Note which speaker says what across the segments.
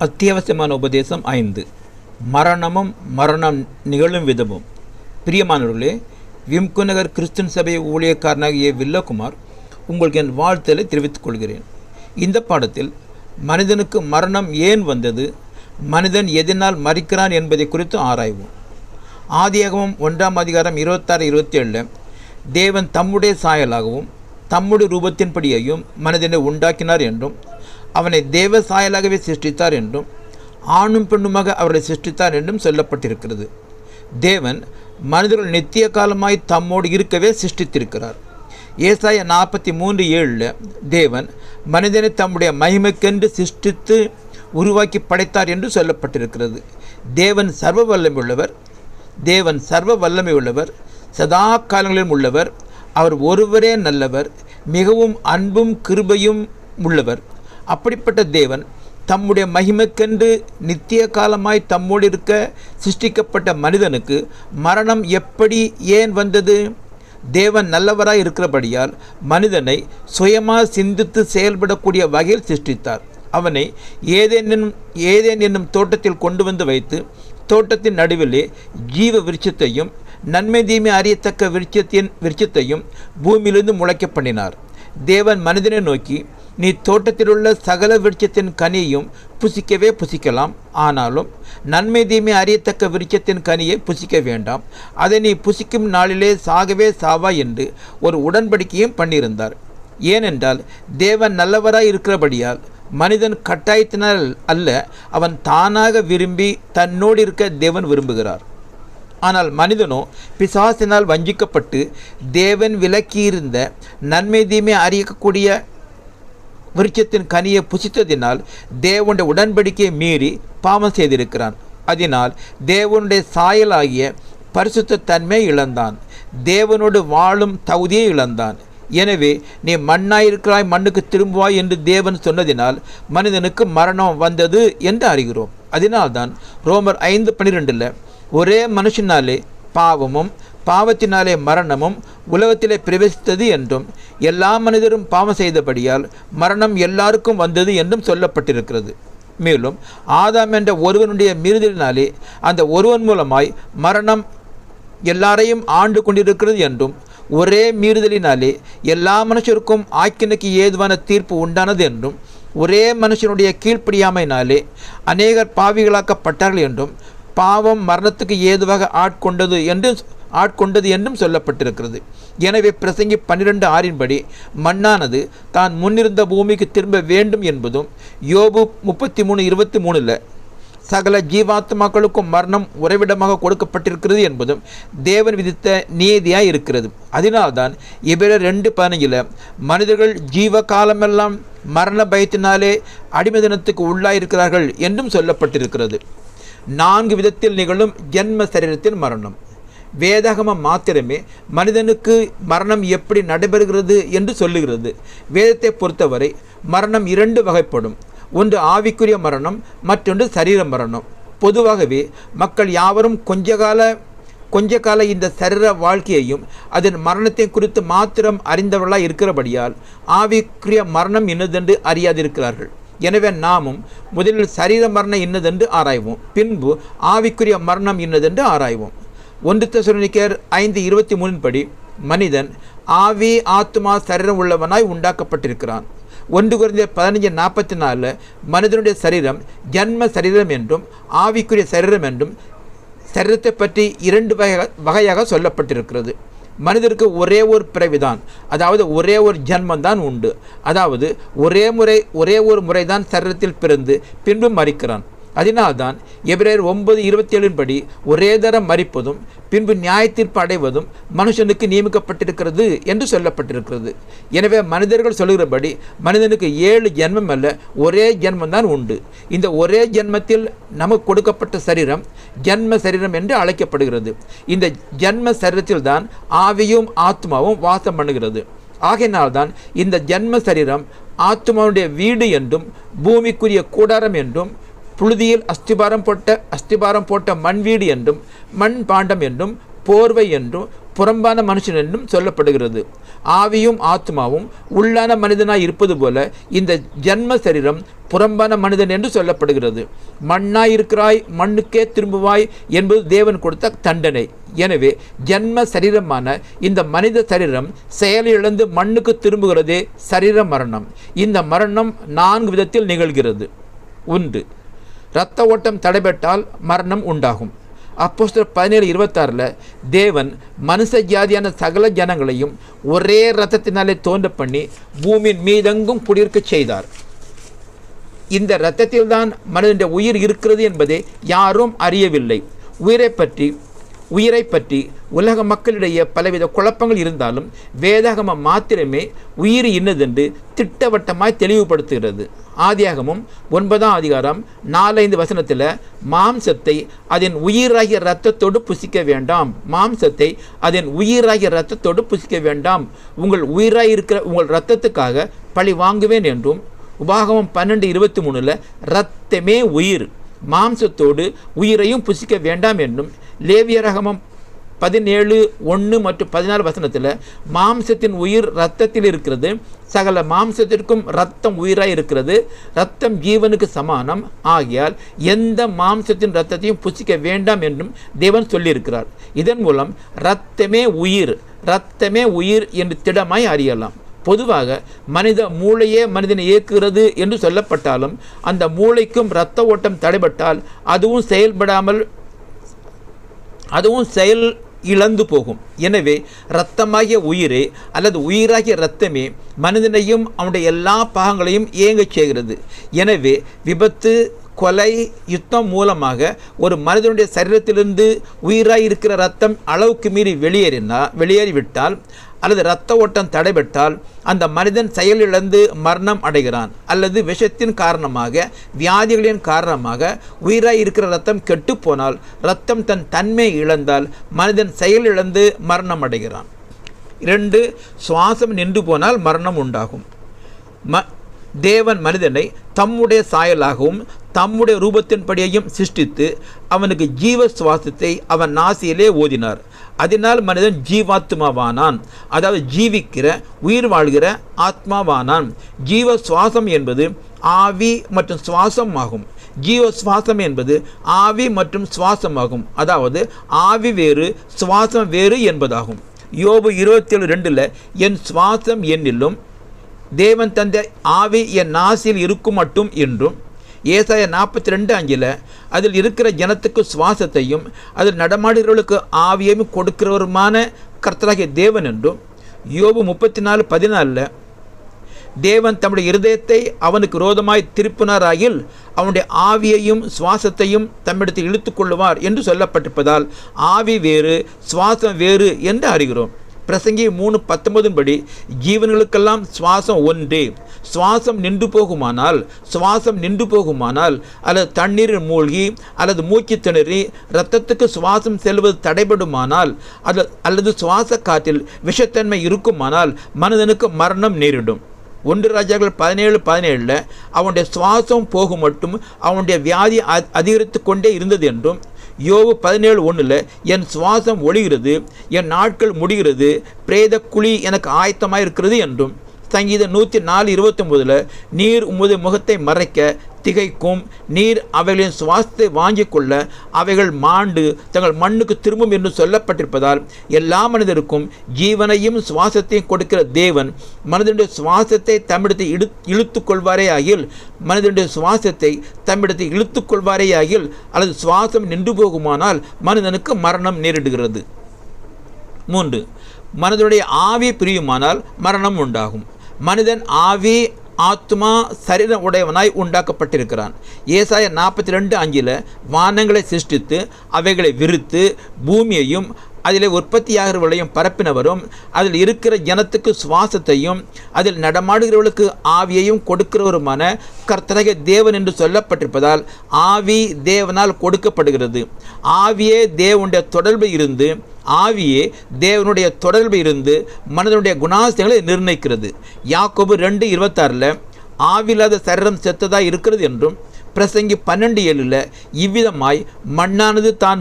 Speaker 1: அத்தியாவசியமான உபதேசம் 5. மரணமும் மரணம் நிகழும் விதமும். பிரியமானவர்களே, விம்கு நகர் கிறிஸ்தன் சபை ஊழியக்காரனாகிய வில்லகுமார் உங்களுக்கு என் வாழ்த்தலை தெரிவித்துக் கொள்கிறேன். இந்த பாடத்தில் மனிதனுக்கு மரணம் ஏன் வந்தது, மனிதன் எதனால் மறிக்கிறான் என்பதை குறித்து ஆராய்வோம். ஆதியாகமம் 1 அதிகாரம் 26-27 தேவன் தம்முடைய சாயலாகவும் தம்முடைய ரூபத்தின்படியையும் மனிதனை உண்டாக்கினார் என்றும் அவனை தேவ சாயலாகவே சிருஷ்டித்தார் என்றும் ஆணும் பெண்ணுமாக அவரை சிருஷ்டித்தார் என்றும் சொல்லப்பட்டிருக்கிறது. தேவன் மனிதர்கள் நித்திய காலமாய் தம்மோடு இருக்கவே சிருஷ்டித்திருக்கிறார். ஏசாயா 43:7 தேவன் மனிதனை தம்முடைய மகிமைக்கென்று சிருஷ்டித்து உருவாக்கி படைத்தார் என்று சொல்லப்பட்டிருக்கிறது. தேவன் சர்வ வல்லமை உள்ளவர், சதா காலங்களிலும் உள்ளவர். அவர் ஒருவரே நல்லவர், மிகவும் அன்பும் கிருபையும் உள்ளவர். அப்படிப்பட்ட தேவன் தம்முடைய மகிமைக்கென்று நித்திய காலமாய் தம்மோடு இருக்க சிருஷ்டிக்கப்பட்ட மனிதனுக்கு மரணம் எப்படி ஏன் வந்தது? தேவன் நல்லவராய் இருக்கிறபடியால் மனிதனை சுயமாக சிந்தித்து செயல்படக்கூடிய வகையில் சிருஷ்டித்தார். அவனை ஏதேன் என்னும் தோட்டத்தில் கொண்டு வந்து வைத்து தோட்டத்தின் நடுவிலே ஜீவ விருட்சத்தையும் நன்மை தீமை அறியத்தக்க விருட்சத்தையும் பூமியிலிருந்து முளைக்க பண்ணினார். தேவன் மனிதனை நோக்கி, நீ தோட்டத்திலுள்ள சகல விருட்சத்தின் கனியையும் புசிக்கவே புசிக்கலாம், ஆனாலும் நன்மை தீமை அறியத்தக்க விருட்சத்தின் கனியை புசிக்க வேண்டாம், அதை நீ புசிக்கும் நாளிலே சாகவே சாவா என்று ஒரு உடன்படிக்கையும் பண்ணியிருந்தார். ஏனென்றால் தேவன் நல்லவராய் இருக்கிறபடியால் மனிதன் கட்டாயத்தினால் அல்ல, அவன் தானாக விரும்பி தன்னோடு இருக்க தேவன் விரும்புகிறார். ஆனால் மனிதனோ பிசாசினால் வஞ்சிக்கப்பட்டு தேவன் விலக்கியிருந்த நன்மை தீமை அறியக்கூடிய விருட்சத்தின் கனியை புசித்ததினால் தேவனுடைய உடன்படிக்கையை மீறி பாவம் செய்திருக்கிறான். அதனால் தேவனுடைய சாயலாகிய பரிசுத்த தன்மை இழந்தான், தேவனோடு வாழும் தகுதியை இழந்தான். எனவே நீ மண்ணாயிருக்கிறாய், மண்ணுக்கு திரும்புவாய் என்று தேவன் சொன்னதினால் மனிதனுக்கு மரணம் வந்தது என்று அறிகிறோம். அதனால்தான் ரோமர் 5:12 ஒரே மனுஷனாலே பாவமும் பாவத்தினாலே மரணமும் உலகத்திலே பிரவேசித்தது என்றும் எல்லா மனிதரும் பாவம் செய்தபடியால் மரணம் எல்லாருக்கும் வந்தது என்றும் சொல்லப்பட்டிருக்கிறது. மேலும் ஆதாம் என்ற ஒருவனுடைய மீறுதலினாலே அந்த ஒருவன் மூலமாய் மரணம் எல்லாரையும் ஆண்டு கொண்டிருக்கிறது என்றும் ஒரே மீறுதலினாலே எல்லா மனுஷருக்கும் ஆக்கினைக்கு ஏதுவான தீர்ப்பு உண்டானது என்றும் ஒரே மனுஷனுடைய கீழ்ப்படியாமையினாலே அநேகர் பாவிகளாக்கப்பட்டார்கள் என்றும் பாவம் மரணத்துக்கு ஏதுவாக ஆட்கொண்டது என்றும் சொல்லப்பட்டிருக்கிறது. எனவே பிரசங்கி 12:6 மண்ணானது தான் முன்னிருந்த பூமிக்கு திரும்ப வேண்டும் என்பதும் யோபு 33:23 சகல ஜீவாத்மாக்களுக்கும் மரணம் உறைவிடமாக கொடுக்கப்பட்டிருக்கிறது என்பதும் தேவன் விதித்த நியதியாய் இருக்கிறது. அதனால்தான் எபிரேயர் 2:15 மனிதர்கள் ஜீவ காலமெல்லாம் மரண பயத்தினாலே அடிமை தினத்துக்கு உள்ளாயிருக்கிறார்கள் என்றும் சொல்லப்பட்டிருக்கிறது. 4 விதத்தில் நிகழும் ஜென்ம சரீரத்தின் மரணம். வேதாகமம் மாத்திரமே மனிதனுக்கு மரணம் எப்படி நடைபெறுகிறது என்று சொல்லுகிறது. வேதத்தை பொறுத்தவரை மரணம் 2 வகைப்படும். ஒன்று ஆவிக்குரிய மரணம், மற்றொன்று சரீர மரணம். பொதுவாகவே மக்கள் யாவரும் கொஞ்ச கால இந்த சரீர வாழ்க்கையையும் அதன் மரணத்தை குறித்து மாத்திரம் அறிந்தவர்களாக இருக்கிறபடியால் ஆவிக்குரிய மரணம் என்னதென்று அறியாதிருக்கிறார்கள். எனவே நாமும் முதலில் சரீர மரணம் என்னதென்று ஆராய்வோம், பின்பு ஆவிக்குரிய மரணம் என்னதென்று ஆராய்வோம். 1 தெசலோனிக்கேயர் 5:23 மனிதன் ஆவி ஆத்மா சரீரம் உள்ளவனாய் உண்டாக்கப்பட்டிருக்கிறான். 1 கொரிந்தியர் 15:44 மனிதனுடைய சரீரம் ஜன்ம சரீரம் என்றும் ஆவிக்குரிய சரீரம் என்றும் சரீரத்தை பற்றி 2 வகையாக சொல்லப்பட்டிருக்கிறது. மனிதருக்கு ஒரே ஒரு பிறவிதான், அதாவது ஒரே ஒரு ஜன்மந்தான் உண்டு. அதாவது ஒரே ஒரு முறைதான் சரீரத்தில் பிறந்து பின்பு மரிக்கிறான். அதனால்தான் எபிரேயர் 9:27 ஒரே தரம் மரிப்பதும் பின்பு நியாயத்தீர்ப்பு அடைவதும் மனுஷனுக்கு நியமிக்கப்பட்டிருக்கிறது என்று சொல்லப்பட்டிருக்கிறது. எனவே மனிதர்கள் சொல்லுகிறபடி மனிதனுக்கு 7 ஜென்மம் அல்ல, ஒரே ஜென்மந்தான் உண்டு. இந்த ஒரே ஜென்மத்தில் நமக்கு கொடுக்கப்பட்ட சரீரம் ஜென்ம சரீரம் என்று அழைக்கப்படுகிறது. இந்த ஜென்ம சரீரத்தில் தான் ஆவியும் ஆத்மாவும் வாசம் பண்ணுகிறது. ஆகையினால்தான் இந்த ஜென்ம சரீரம் ஆத்மாவுடைய வீடு என்றும் பூமிக்குரிய கூடாரம் என்றும் புழுதியில் அஸ்திபாரம் போட்ட மண் வீடு என்றும் மண் பாண்டம் என்றும் போர்வை என்றும் புறம்பான மனுஷன் என்றும் சொல்லப்படுகிறது. ஆவியும் ஆத்மாவும் உள்ளான மனிதனாய் இருப்பது போல இந்த ஜன்ம சரீரம் புறம்பான மனிதன் என்று சொல்லப்படுகிறது. மண்ணாய் இருக்கிறாய், மண்ணுக்கே திரும்புவாய் என்பது தேவன் கொடுத்த தண்டனை. எனவே ஜன்ம சரீரமான இந்த மனித சரீரம் செயலிழந்து மண்ணுக்கு திரும்புகிறதே சரீர மரணம். இந்த மரணம் 4 விதத்தில் நிகழ்கிறது. 1. இரத்த ஓட்டம் தடைபட்டால் மரணம் உண்டாகும். அப்போஸ்தலர் 17:26 தேவன் மனுஷ ஜாதியான சகல ஜனங்களையும் ஒரே இரத்தத்தினாலே தோன்ற பண்ணி பூமியின் மீதெங்கும் குடியிருக்க செய்தார். இந்த இரத்தத்தில்தான் மனிதனுடைய உயிர் இருக்கிறது என்பதை யாரும் அறியவில்லை. உயிரை பற்றி உலக மக்களிடையே பலவித குழப்பங்கள் இருந்தாலும் வேதாகமம் மாத்திரமே உயிர் இன்னதென்று திட்டவட்டமாய் தெளிவுபடுத்துகிறது. ஆதியாகமம் 9:4-5 மாம்சத்தை அதன் உயிராகிய இரத்தத்தோடு புசிக்க வேண்டாம். மாம்சத்தை அதன் உயிராகிய இரத்தத்தோடு புசிக்க வேண்டாம். உங்கள் உயிராய் இருக்கிற உங்கள் இரத்தத்துக்காக பழி வாங்குவேன் என்றும், உபாகமம் 12:23 இரத்தமே உயிர், மாம்சத்தோடு உயிரையும் புசிக்க வேண்டாம் என்றும், லேவியராகமம் 17:1 மற்றும் 14 மாம்சத்தின் உயிர் இரத்தத்தில் இருக்கிறது, சகல மாம்சத்திற்கும் இரத்தம் உயிராய் இருக்கிறது, இரத்தம் ஜீவனுக்கு சமானம் ஆகியால் எந்த மாம்சத்தின் இரத்தத்தையும் புசிக்க வேண்டாம் என்றும் தேவன் சொல்லியிருக்கிறார். இதன் மூலம் இரத்தமே உயிர் என்று திடமாய் அறியலாம். பொதுவாக மனித மூளையே மனிதனை இயக்குகிறது என்று சொல்லப்பட்டாலும் அந்த மூளைக்கும் இரத்த ஓட்டம் தடைபட்டால் அதுவும் செயல் இழந்து போகும். எனவே இரத்தமாகிய உயிரே அல்லது உயிராகிய இரத்தமே மனிதனையும் அவனுடைய எல்லா பாகங்களையும் இயங்கச் செய்கிறது. எனவே விபத்து, கொலை, யுத்தம் மூலமாக ஒரு மனிதனுடைய சரீரத்திலிருந்து உயிராய் இருக்கிற இரத்தம் அளவுக்கு மீறி வெளியேறிவிட்டால் அல்லது இரத்த ஓட்டம் தடைபட்டால் அந்த மனிதன் செயலிழந்து மரணம் அடைகிறான். அல்லது விஷத்தின் காரணமாக, வியாதிகளின் காரணமாக உயிராய் இருக்கிற இரத்தம் கெட்டுப்போனால், இரத்தம் தன் தன்மை இழந்தால் மனிதன் செயலிழந்து மரணம் அடைகிறான். 2. சுவாசம் நின்று போனால் மரணம் உண்டாகும். தேவன் மனிதனை தம்முடைய சாயலாகவும் தம்முடைய ரூபத்தின்படியையும் சிருஷ்டித்து அவனுக்கு ஜீவ சுவாசத்தை அவன் நாசியிலே ஊதினார். அதனால் மனிதன் ஜீவாத்மாவானான், அதாவது ஜீவிக்கிற உயிர் வாழ்கிற ஆத்மாவானான். ஜீவ சுவாசம் என்பது ஆவி மற்றும் சுவாசம் ஆகும். ஜீவ சுவாசம் என்பது ஆவி மற்றும் சுவாசம் ஆகும். அதாவது ஆவி வேறு சுவாசம் வேறு என்பதாகும். யோபு 27:2 என் சுவாசம் என்னிலும் தேவன் தந்த ஆவி என் நாசியில் இருக்கும் மட்டும் என்றும், ஏசாயா 42:5 அதில் இருக்கிற ஜனத்துக்கு சுவாசத்தையும் அதில் நடமாடுகிறவர்களுக்கு ஆவியையும் கொடுக்கிறவருமான கர்த்தராகிய தேவன் என்றும், யோபு 34:14 தேவன் தம்முடைய இருதயத்தை அவனுக்கு விரோதமாய் திருப்பினாராயில் அவனுடைய ஆவியையும் சுவாசத்தையும் தம்மிடத்தில் இழுத்து கொள்ளுவார் என்று சொல்லப்பட்டிருப்பதால் ஆவி வேறு சுவாசம் வேறு என்று அறிகிறோம். பிரசங்கி 3:19 படி ஜீவன்களுக்கெல்லாம் சுவாசம் ஒன்றே. சுவாசம் நின்று போகுமானால் அல்லது தண்ணீரில் மூழ்கி அல்லது மூச்சு திணறி இரத்தத்துக்கு சுவாசம் செல்வது தடைபடுமானால் அல்லது சுவாச காற்றில் விஷத்தன்மை இருக்குமானால் மனிதனுக்கு மரணம் நேரிடும். 1 ராஜாக்கள் 17:17 அவனுடைய சுவாசம் போகும் மட்டும் அவனுடைய வியாதி அதிகரித்து கொண்டே இருந்தது என்றும், யோபு 17:1 என் சுவாசம் ஒழிகிறது, என் நாட்கள் முடிகிறது, பிரேத குழி எனக்கு ஆயத்தமாக இருக்கிறது என்றும், சங்கீதம் 104:29 நீர் உமது முகத்தை மறைக்க திகைக்கும், நீர் அவைகளின் சுவாசத்தை வாங்கிக் கொள்ள அவைகள் மாண்டு தங்கள் மண்ணுக்கு திரும்பும் என்று சொல்லப்பட்டிருப்பதால் எல்லா மனிதருக்கும் ஜீவனையும் சுவாசத்தையும் கொடுக்கிற தேவன் மனிதனுடைய சுவாசத்தை தம்மிடத்தை இழுத்து கொள்வாரேயாகில் அல்லது சுவாசம் நின்று போகுமானால் மனிதனுக்கு மரணம் நேரிடுகிறது. 3. மனிதனுடைய ஆவி பிரியுமானால் மரணம் உண்டாகும். மனிதன் ஆவி, ஆத்மா, சரீரம் உடையவனாய் உண்டாக்கப்பட்டிருக்கிறான். ஏசாயா 42:5 வானங்களை சிருஷ்டித்து அவைகளை விரித்து பூமியையும் அதில் உற்பத்தியாகிறவர்களையும் பரப்பினவரும் அதில் இருக்கிற ஜனத்துக்கு சுவாசத்தையும் அதில் நடமாடுகிறவர்களுக்கு ஆவியையும் கொடுக்கிறவருமான கர்த்தராகிய தேவன் என்று சொல்லப்பட்டிருப்பதால் ஆவி தேவனால் கொடுக்கப்படுகிறது. ஆவியே தேவனுடைய தொடர்பு இருந்து மனிதனுடைய குணாதிசயங்களை நிர்ணயிக்கிறது. யாக்கோபு 2:26 ஆவில்லாத சரீரம் செத்ததாக இருக்கிறது என்றும் பிரசங்கி 12:7 இவ்விதமாய் மண்ணானது தான்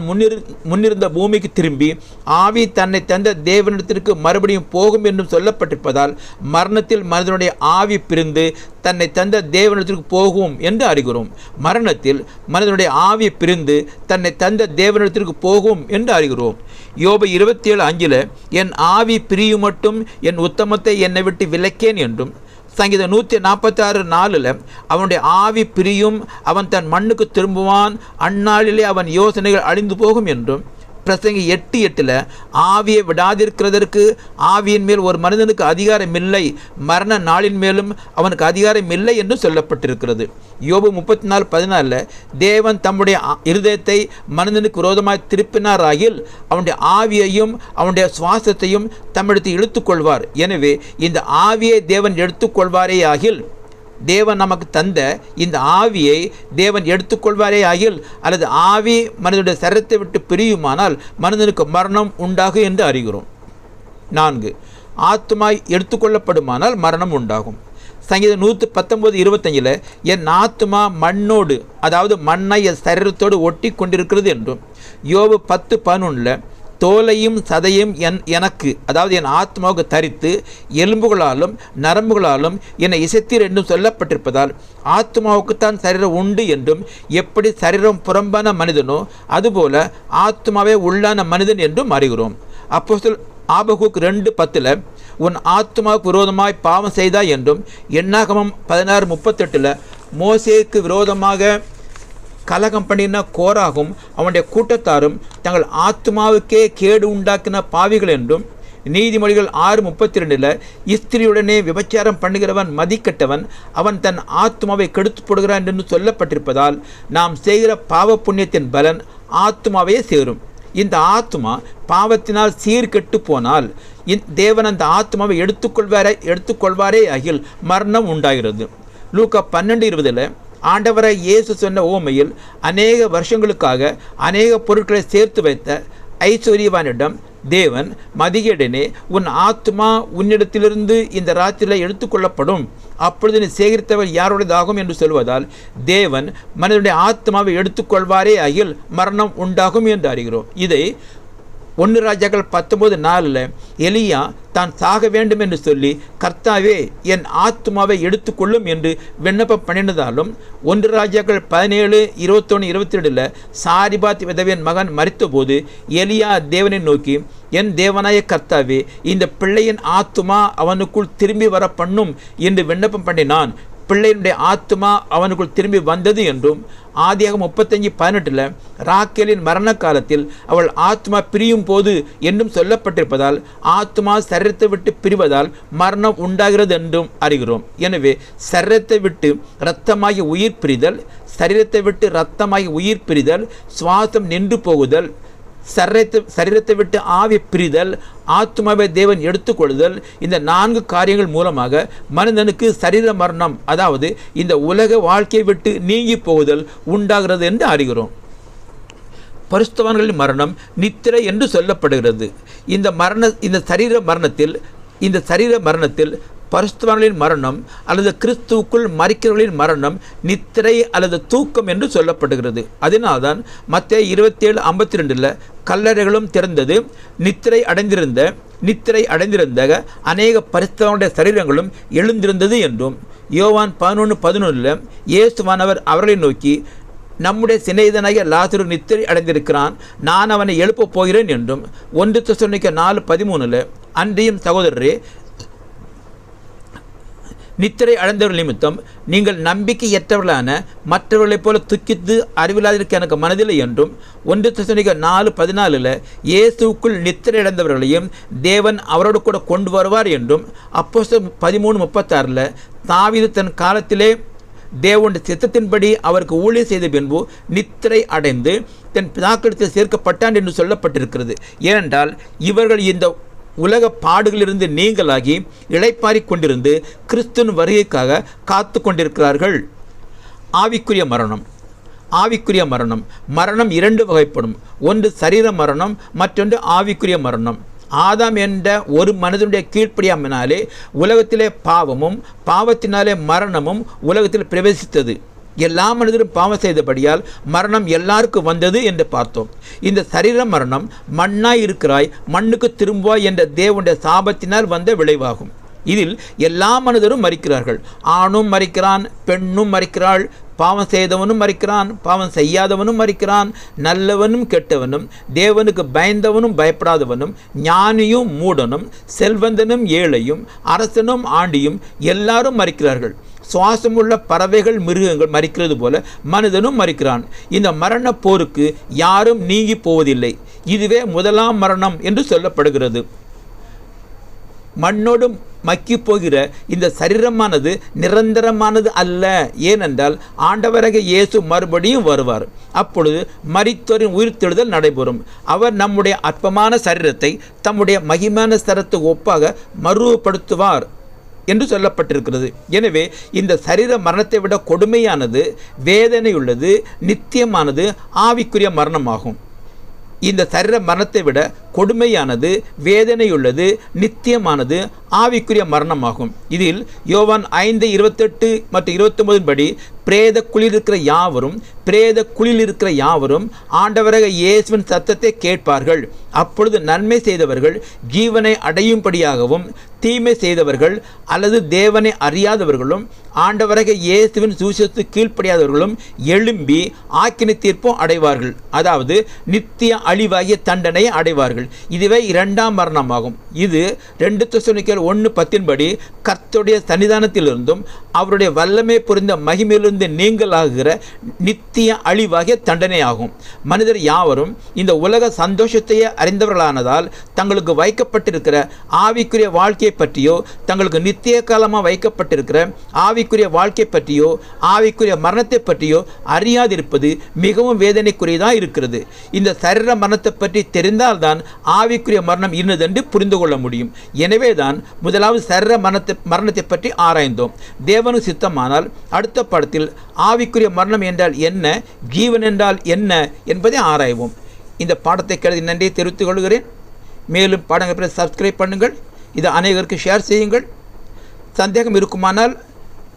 Speaker 1: முன்னிருந்த பூமிக்கு திரும்பி ஆவி தன்னை தந்த தேவனிடத்திற்கு மறுபடியும் போகும் என்றும் சொல்லப்பட்டிருப்பதால் மரணத்தில் மனிதனுடைய ஆவி பிரிந்து தன்னை தந்த தேவனிடத்திற்கு போகும் என்று அறிகிறோம். மரணத்தில் மனிதனுடைய ஆவி பிரிந்து தன்னை தந்த தேவனிடத்திற்கு போகும் என்று அறிகிறோம். யோபு 27:5 என் ஆவி பிரியும் மட்டும் என் உத்தமத்தை என்னை விட்டு விலக்கேன் என்றும், சங்கீதம் 146:4 அவனுடைய ஆவி பிரியும், அவன் தன் மண்ணுக்கு திரும்புவான், அந்நாளிலே அவன் யோசனைகள் அழிந்து போகும் என்றும், பிரசங்கி 8:8 ஆவியை விடாதிருக்கிறதற்கு ஆவியின் மேல் ஒரு மனிதனுக்கு அதிகாரம் இல்லை, மரண நாளின் மேலும் அவனுக்கு அதிகாரம் இல்லை என்று சொல்லப்பட்டிருக்கிறது. யோபு 34:14 தேவன் தம்முடைய இருதயத்தை மனிதனுக்கு விரோதமாய் திருப்பினாராகில் அவனுடைய ஆவியையும் அவனுடைய சுவாசத்தையும் தம்மிடத்தில் இழுத்துக்கொள்வார். எனவே இந்த ஆவியை தேவன் எடுத்துக்கொள்வாரே ஆகில், தேவன் நமக்கு தந்த இந்த ஆவியை தேவன் எடுத்துக்கொள்வாரே ஆகில், அல்லது ஆவி மனிதனுடைய சரீரத்தை விட்டு பிரியுமானால் மனிதனுக்கு மரணம் உண்டாகும் என்று அறிகிறோம். 4 ஆத்துமா எடுத்துக்கொள்ளப்படுமானால் மரணம் உண்டாகும். சங்கீதம் 119:25 என் ஆத்துமா மண்ணோடு, அதாவது மண்ணை என் சரீரத்தோடு ஒட்டி கொண்டிருக்கிறது என்றும், யோபு 10:11 தோலையும் சதையும் எனக்கு, அதாவது என் ஆத்மாவுக்கு தரித்து எலும்புகளாலும் நரம்புகளாலும் என்னை இசைத்தீர் என்றும் சொல்லப்பட்டிருப்பதால் ஆத்மாவுக்குத்தான் சரீரம் உண்டு என்றும், எப்படி சரீரம் புறம்பான மனிதனோ அதுபோல ஆத்மாவே உள்ளான மனிதன் என்றும் அறிகிறோம். அப்போஸ்தலன் ஆபகுக் 2:10 உன் ஆத்மாவுக்கு விரோதமாய் பாவம் செய்தாய் என்றும், என்னாகமம் 16:38 மோசேக்கு விரோதமாக கலகம் பண்ணின கோராகும் அவனுடைய கூட்டத்தாரும் தங்கள் ஆத்மாவுக்கே கேடு உண்டாக்கின பாவிகள் என்றும், நீதிமொழிகள் 6:32 இஸ்திரியுடனே விபச்சாரம் பண்ணுகிறவன் மதிக்கட்டவன், அவன் தன் ஆத்மாவை கெடுத்து போடுகிறான் என்று சொல்லப்பட்டிருப்பதால் நாம் செய்கிற பாவ புண்ணியத்தின் பலன் ஆத்மாவே சேரும். இந்த ஆத்மா பாவத்தினால் சீர்கெட்டு போனால் தேவன் அந்த ஆத்மாவை எடுத்துக்கொள்வாரே ஆகில் மரணம் உண்டாகிறது. லூக்கா 12:20 ஆண்டவராய் இயேசு சொன்ன ஓமையில் அநேக வருஷங்களுக்காக அநேக பொருட்களை சேர்த்து வைத்த ஐஸ்வர்யவானிடம் தேவன் மதிகேடனே உன் ஆத்மா உன்னிடத்திலிருந்து இந்த ராத்திரியில் எடுத்துக்கொள்ளப்படும், அப்பொழுது நீ சேகரித்தவர் யாருடையதாகும் என்று சொல்வதால் தேவன் மனிதனுடைய ஆத்மாவை எடுத்துக்கொள்வாரே ஆகில் மரணம் உண்டாகும் என்று அறிகிறோம். இதை 1 ராஜாக்கள் 19:4 எலியா தான் சாக வேண்டும் என்று சொல்லி கர்த்தாவே என் ஆத்மாவை எடுத்துக்கொள்ளும் என்று விண்ணப்பம் பண்ணினதாலும், 1 ராஜாக்கள் 17:21-22 சாரிபாத் விதவின் மகன் மரித்தபோது எலியா தேவனை நோக்கி என் தேவனாய கர்த்தாவே இந்த பிள்ளையின் ஆத்மா அவனுக்குள் திரும்பி வர பண்ணும் என்று விண்ணப்பம் பண்ணினான். பிள்ளையினுடைய ஆத்மா அவனுக்குள் திரும்பி வந்தது என்றும், ஆதியாகமம் 35:18 ராக்கேலின் மரண காலத்தில் அவள் ஆத்மா பிரியும் போது என்றும் சொல்லப்பட்டிருப்பதால் ஆத்மா சரீரத்தை விட்டு பிரிவதால் மரணம் உண்டாகிறது என்றும் அறிகிறோம். எனவே சரீரத்தை விட்டு இரத்தமாகி உயிர் பிரிதல், சரீரத்தை விட்டு இரத்தமாகி உயிர் பிரிதல், சுவாசம் நின்று போகுதல், சரீரத்தை விட்டு ஆவி பிரிதல், ஆத்மாவை தேவன் எடுத்துக்கொள்ளுதல், இந்த 4 காரியங்கள் மூலமாக மனிதனுக்கு சரீர மரணம், அதாவது இந்த உலக வாழ்க்கையை விட்டு நீங்கி போகுதல் உண்டாகிறது என்று அறிகிறோம். பரிசுத்தவான்களின் மரணம் நித்திரை என்று சொல்லப்படுகிறது. இந்த சரீர மரணத்தில் பரிசுத்தவான்களின் மரணம் அல்லது கிறிஸ்துவுக்குள் மரிக்கிறவர்களின் மரணம் நித்திரை அல்லது தூக்கம் என்று சொல்லப்படுகிறது. அதனால்தான் மத்தேயு 27:52 கல்லறைகளும் திறந்தது, நித்திரை அடைந்திருந்த அநேக பரிசுத்தவானுடைய சரீரங்களும் எழுந்திருந்தது என்றும், யோவான் 11:11 இயேசுவானவர் அவர்களை நோக்கி நம்முடைய சிநேகிதனாகிய லாசரு நித்திரை அடைந்திருக்கிறான், நான் அவனை எழுப்பப் போகிறேன் என்றும், 1 தெசலோனிக்கேயர் 4:13 அன்றியும் சகோதரரே நித்திரை அடைந்தவர்கள் நிமித்தம் நீங்கள் நம்பிக்கையற்றவர்களான மற்றவர்களைப் போல துக்கித்து அறிவில்லாதிருக்க எனக்கு மனதில்லை என்றும், 1 தெசலோனிக்கேயர் 4:14 இயேசுவுக்குள் நித்திரை அடைந்தவர்களையும் தேவன் அவரோடு கூட கொண்டு வருவார் என்றும், அப்போஸ்தலர் 13:36 தாவீது தன் காலத்திலே தேவனுடைய சித்தத்தின்படி அவருக்கு ஊழியம் செய்த பின்பு நித்திரை அடைந்து தன் பிதாக்களிடத்தில் சேர்க்கப்பட்டான் என்று சொல்லப்பட்டிருக்கிறது. ஏனென்றால் இவர்கள் இந்த உலக பாடுகளிலிருந்து நீங்களாகி இளைப்பாறிக் கொண்டிருந்து கிறிஸ்துவின் வருகைக்காக காத்து கொண்டிருக்கிறார்கள். ஆவிக்குரிய மரணம் 2 வகைப்படும். ஒன்று சரீர மரணம், மற்றொன்று ஆவிக்குரிய மரணம். ஆதாம் என்ற ஒரு மனிதனுடைய கீழ்ப்படியாமையினாலே உலகத்திலே பாவமும் பாவத்தினாலே மரணமும் உலகத்தில் பிரவேசித்தது. எல்லா மனிதரும் பாவம் செய்தபடியால் மரணம் எல்லாருக்கும் வந்தது என்று பார்த்தோம். இந்த சரீர மரணம் மண்ணாய் இருக்கிறாய் மண்ணுக்கு திரும்புவாய் என்ற தேவனுடைய சாபத்தினால் வந்த விளைவாகும். இதில் எல்லா மனிதரும் மரிக்கிறார்கள். ஆணும் மரிக்கிறான், பெண்ணும் மரிக்கிறாள், பாவம் செய்தவனும் மரிக்கிறான், பாவம் செய்யாதவனும் மரிக்கிறான், நல்லவனும் கெட்டவனும், தேவனுக்கு பயந்தவனும் பயப்படாதவனும், ஞானியும் மூடனும், செல்வந்தனும் ஏழையும், அரசனும் ஆண்டியும் எல்லாரும் மரிக்கிறார்கள். சுவாசமுள்ள பறவைகள் மிருகங்கள் மரிக்கிறது போல மனிதனும் மரிக்கிறான். இந்த மரண போருக்கு யாரும் நீங்கி போவதில்லை. இதுவே முதலாம் மரணம் என்று சொல்லப்படுகிறது. மண்ணோடு மக்கி போகிற இந்த சரீரமானது நிரந்தரமானது அல்ல. ஏனென்றால் ஆண்டவராகிய இயேசு மறுபடியும் வருவார். அப்பொழுது மரித்தோரின் உயிர்த்தெழுதல் நடைபெறும். அவர் நம்முடைய அற்பமான சரீரத்தை தம்முடைய மகிமான சரத்துக்கு ஒப்பாக மறுபடுத்துவார் என்று சொல்லப்பட்டிருக்கிறது. எனவே இந்த சரீர மரணத்தை விட கொடுமையானது, வேதனையுள்ளது, நித்தியமானது ஆவிக்குரிய மரணமாகும். இந்த சரீர மரணத்தை விட கொடுமையானது, வேதனையுள்ளது, நித்தியமானது ஆவிக்குரிய மரணமாகும். இதில் யோவான் 5:28 மற்றும் 29 படி பிரேத குழியில் இருக்கிற யாவரும் ஆண்டவராக இயேசுவின் சத்தத்தை கேட்பார்கள். அப்பொழுது நன்மை செய்தவர்கள் ஜீவனை அடையும்படியாகவும், தீமை செய்தவர்கள் அல்லது தேவனை அறியாதவர்களும் ஆண்டவராக இயேசுவின் சுவிசேஷத்துக்கு கீழ்ப்படியாதவர்களும் எழும்பி ஆக்கினை தீர்ப்பும் அடைவார்கள். அதாவது நித்திய அழிவாகிய தண்டனையை அடைவார்கள். இதுவே இரண்டாம் மரணமாகும். இது 2 தெசலோனிக்கேயர் 1:10 படி கர்த்தருடைய சன்னிதானத்திலிருந்தும் அவருடைய வல்லமை புரிந்த மகிமையிலிருந்து நீங்களாகிற நித்திய அழிவாகிய தண்டனை ஆகும். மனிதர் யாவரும் இந்த உலக சந்தோஷத்தையே அறிந்தவர்களானதால் தங்களுக்கு வைக்கப்பட்டிருக்கிற ஆவிக்குரிய வாழ்க்கையை பற்றியோ, தங்களுக்கு நித்திய காலமாக வைக்கப்பட்டிருக்கிற ஆவிக்குரிய வாழ்க்கை பற்றியோ, ஆவிக்குரிய மரணத்தை பற்றியோ அறியாதிருப்பது மிகவும் வேதனைக்குரியதாக இருக்கிறது. இந்த சரீர மரணத்தை பற்றி தெரிந்தால்தான் ஆவிக்குரிய மரணம் இன்னதென்று புரிந்து கொள்ள முடியும். எனவே தான் முதலாவது சரீர மரணத்தை பற்றி ஆராய்ந்தோம். தேவனுக்கு சித்தமானால் அடுத்த படத்தில் ஆவிக்குரிய மரணம் என்றால் என்ன, ஜீவன் என்றால் என்ன என்பதை ஆராய்வோம். இந்த பாடத்தை கேள்வி நன்றியை தெரிவித்துக் கொள்கிறேன். மேலும் பாடங்களை சப்ஸ்கிரைப் பண்ணுங்கள். இதை அனைவருக்கு ஷேர் செய்யுங்கள். சந்தேகம் இருக்குமானால்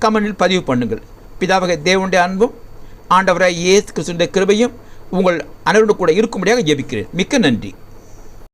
Speaker 1: கமெண்டில் பதிவு பண்ணுங்கள். பிதாவாகிய தேவனுடைய அன்பும் ஆண்டவராகிய இயேசு கிறிஸ்துவின் கிருபையும் உங்கள் அனைவரோடு கூட இருக்கும்படியாக ஜெபிக்கிறேன். மிக்க நன்றி.